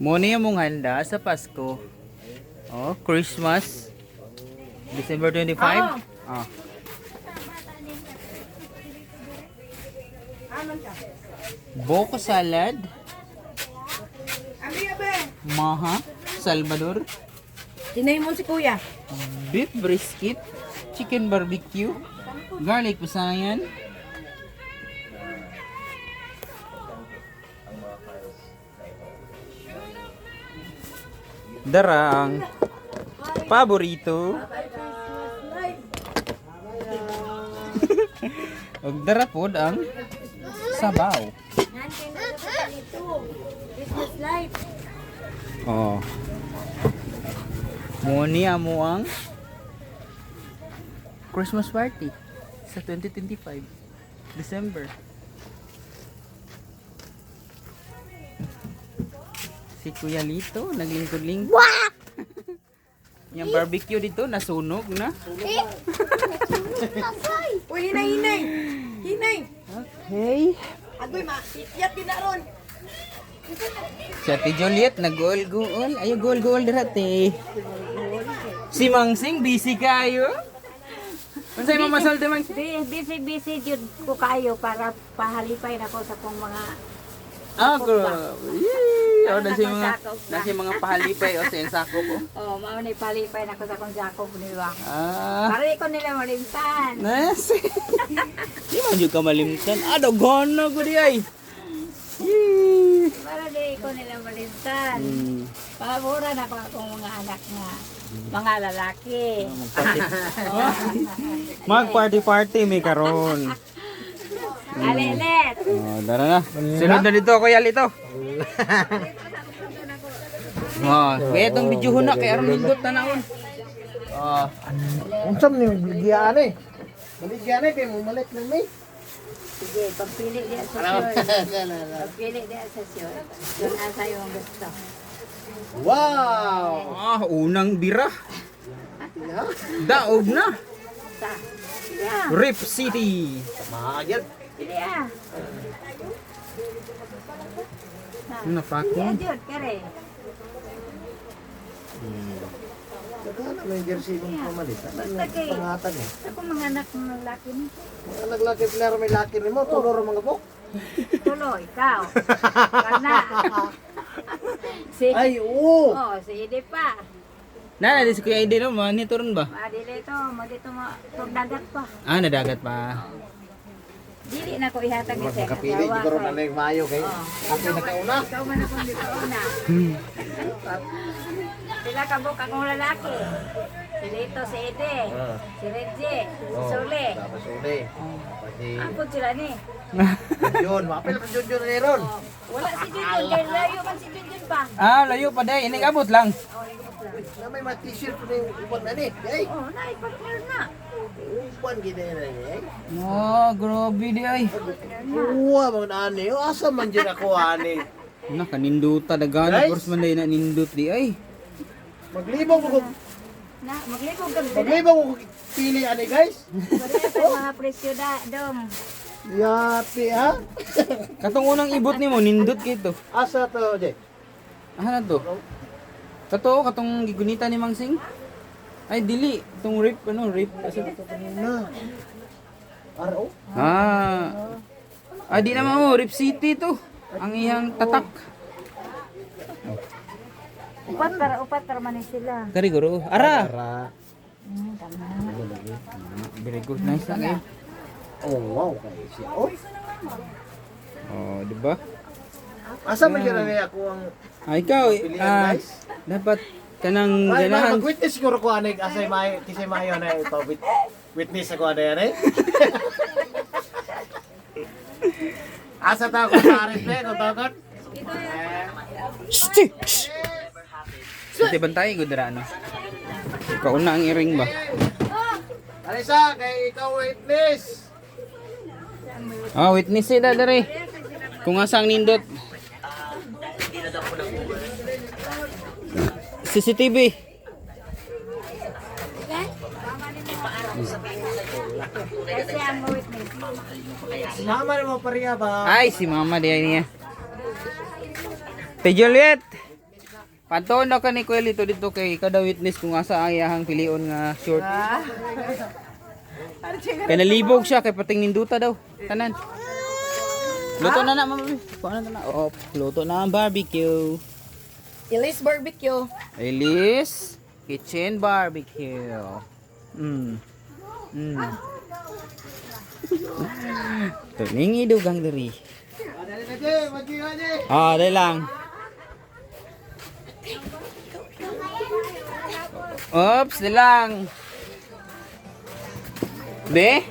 Muna yung mong handa sa Pasko. Oh, Christmas. December 25. Ah. Boko salad. Maha. Salvador. Tinay mo si kuya. Beef brisket. Chicken barbecue. Garlic pasayan. Darang. Paborito. Ug dara pod ang sabaw. Business life. Oh. Muni amo ang Christmas party sa 2025 December. Si Kuya Lito naglingkod-lingkod. Yung barbecue dito nasunog na. Uy, hinay. Hinay. Okay. Agoy, yat tinaron. Si Ate Juliet nag-goal-goal. Ayo goal-goal dirate. Si Mangsing busy kayo. Unsay mamasalde man? Busy jud ko kayo para pahalipay nako sa kong mga Ako. Oh, nasi mga pahalipay o sa sako ko. mao ni palipay nako sa kong Jacob niwa. Ah. Para ko nila malimtan. Nice. Di man jud ka malimtan. Gana ko di ay. Yee. Para di ko nila malimtan. Pabura na pa akong mga anak nga mga lalaki. Mag-party may karon. Alelet. Oh, dara na. Sunod na dito, Kuya Lito. Oh, kaya itong video na kay aron lindot na naon. Oh, Unsam ni bigyan eh. Bigyan eh kay mo malit lang may. Sige, pagpili diya sa sure. Pagpili diya sa sure. Yun asa yung gusto. Wow! unang bira. Daog na. Sa. Yeah. Rip City. Magyan. Pili ah. Napako. Iya jud kare. Nagkana may jersey mong pamalit. Basta kay Pangatan eh. ako mga anak ng lalaki ni. Mga naglaki player may laki rin mo. Tulor ang mga bok. Tulo ikaw. Kana. Si Ay, oo! Oh, si Ide pa. Na, di si Kuya Ide no, manito ron ba? Madili to, madito dagat pa. Ah, nadagat pa. Dili na ko ihatag ni Sir. Kapili, di ko rin na yung mayo kay. Ako nakauna. Ikaw man akong dito una. Sila kabuk akong lalaki. Si Lito, si Ede, si Reggie, si Sule. Tapos uli. Pati Ako sila ni. Jun. Mapil pa Jun na ron. Wala si Junjun, dahil layo man si Junjun pa. Ah, layo pa day, inigabot lang. Na may mga t-shirt po na yung upan na ni. Ay! Oh, naipartner na. Upan gina na niya. Oh, grabe di ay. Uwa, mga nani. Asa man dyan ako, ani. Na, kaninduta, dagana, Guys? course man day na nindut di ay. Maglibang ko. Na, maglibog ka ba? Maglibang ko pili, ani guys. Pareha pa mga presyo dom. Yati, ha? Katong unang ibot nimo nindut kito. Asa to, Jay? Ah, na to? Totoo, katong gigunita ni Mangsing? Ay, dili. Itong rip, kasi. Na. Aro? Ah. Ah, di naman mo, Rip City to. Ang iyang tatak. Upat para man sila. Kari guro. Ara. Ara. Tama. Very good. Nice lang eh. Oh, wow. Siya. Oh. Oh, di ba? Asa man dyan na ako ang Ah, ikaw, pilihan, guys? dapat kanang Ay, ganahan. mag-witness siguro ko ani asay may kisay mayo na ito witness ako ana yan eh. Asa ta ko sa aris pe ko takot. Shh! Di bantay ko dira ano. Kauna ang iring ba? Alisa kay ikaw witness. Ah, witness sila dere. Kung asang nindot. CCTV. Kasi ang witness. Mama mo pariya ba? Ay, si mama dia niya. Te Juliet. Pantoon na ka ni Kuya Lito dito kay kada witness kung asa ang iyahang pilion nga short. Kaya nalibog siya kay pating ninduta daw. Tanan. Luto na na mama. Kuha na na. Oh, luto na ang barbecue. Elise Barbecue. Elise Kitchen Barbecue. Tuning idugang diri. Ah, dali lang. Oops, dali lang. Be?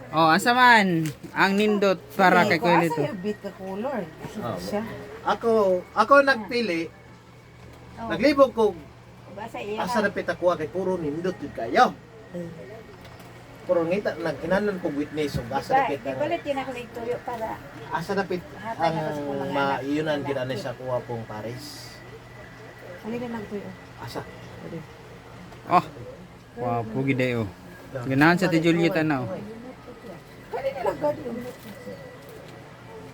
Oh, asa man ang nindot para kay Kuya Lito? Bit ka color. Ako nagpili. Naglibog ko Basta iya. asa na pitakuha kay puro nindot yun kayo. Puro ngita nagkinanan kong witness ug asa na pit Di kulit yun ako nagtuyo para asa na pit ang maiyunan kinani sa kuha pong Paris. Ano ka nagtuyo? Asa. Oh. Wapo gid oh. Ganahan sa ti Julieta na oh.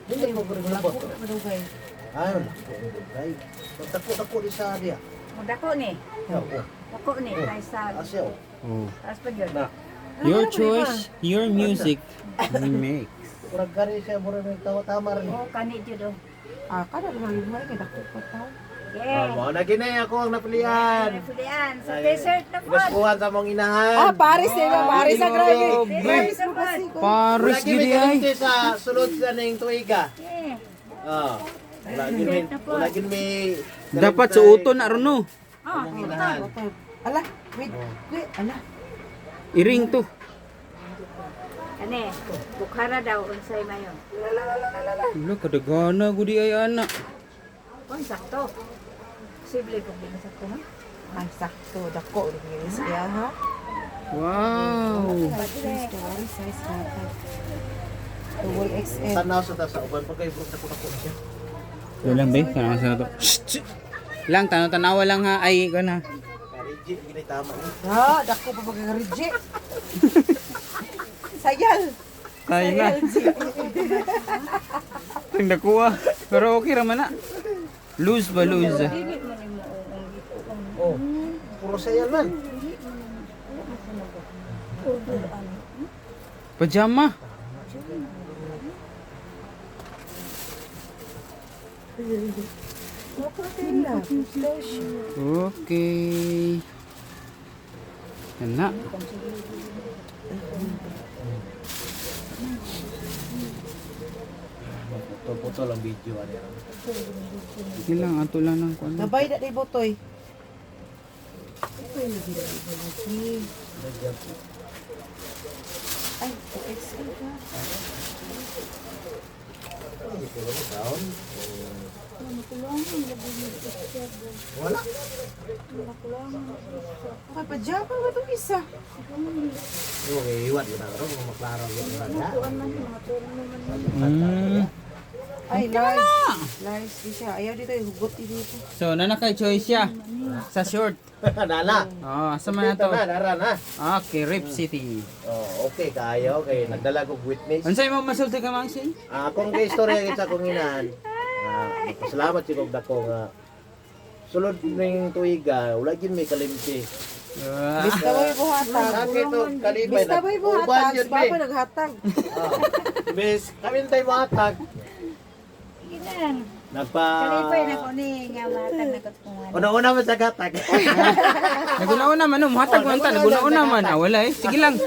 Hindi mo gud labot. Madugay. Ayun. Ay, dako di sa dia. dako ni. Oo. Dako ni kaysa Asya. Oh. tapos pag yun. Na. Your choice, your music. We make. Kurang gari siya mura may tawa-tama rin. Oh, kani jud oh. Kada naman lima ka dako pa tao. Yeah. Mo na ginay ako ang napilian. Napulian sa dessert na po. Naskuhan sa mong inahan. Paris ba? Paris ang grabe. Grabe. Sa pod. Paris Lagi gid may ay. kalimti sa sulod sa ning tuiga. Yeah. Ah. Lagi may Dapat suoton na ron no. Oh, mong inahan. Ala, wait. Ala. Iring to. Kani, bukhara daw unsay mayon. Wala kadagana gudi ay ana. Kung sakto. Posible kung di sakto ha. Ay, sakto. Dako. Siya ha. Wow. Story size natin. Double XL. Tanaw sa tasa uban pagkay bro dako siya. Wala lang be, kana sa to. Shh. Lang tanaw lang ha ay kana. Kariji gini tama ni. Ha, dako pa pagka-reject. Sayal. Kaya na. Ting nakuha. Pero okay ra man na. Lose ba lose? Oh. Puro sayal man. Pajama. Okay. Kana. Puto lang video ani. Sige lang ato lang ng kuan. Gabay na day botoy. Ay, XL ka. Wala. Okay, pajama ba itong isa? Okay, iwat yun ako. Maklaro yun na. Ay, large. Large di siya. Ayaw dito, hugot dito. So, nanakay choice siya sa short. Nana. Oh, asa man na to? Nara na. Okay, Rip City. Oh, okay kayo. Okay, nagdala ko witness. Unsay mo masulti ka Mangsing? Akong kay istorya sa akong inahan. Salamat si Kog Dako nga. Sulod ning tuiga, wala gid may kalimti. Bista boy buhatag. Sakit to kalibay Bista boy buhatag. Si Papa naghatag. Bes, kami tay matag. Ginan. Nagpa Kalipay na ko ni nga matag na katpungan. Una-una man sa gatag. Naguna-una man, muhatag man ta, naguna-una man. Ah, wala eh. Sige lang.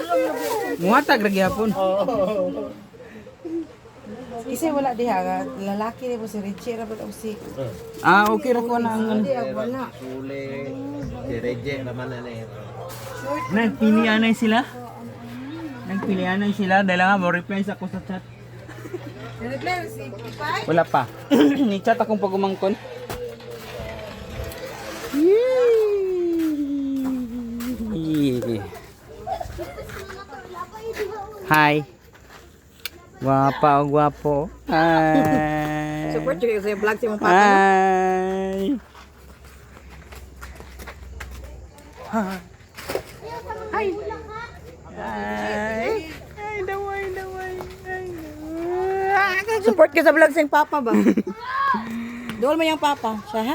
Muhatag ra gyapon. Kasi wala diha nga. Lalaki ni po si Richie. Rabat o si... Ah, okay ra ko na ang Wala. Sule. Si Reje naman na eh. Nagpilian na sila. Nagpilian na sila dahil nga mo reply ako sa chat. Nag-reply si Pipay? Wala pa. Ni-chat akong pagumangkon. Hi. Guwapa o guwapo. Hi. Support yun sa vlog si mong Hi. Hi. Hi. Ay, daway. Support ka sa vlog sa papa ba? Doon mo yung papa. Siya,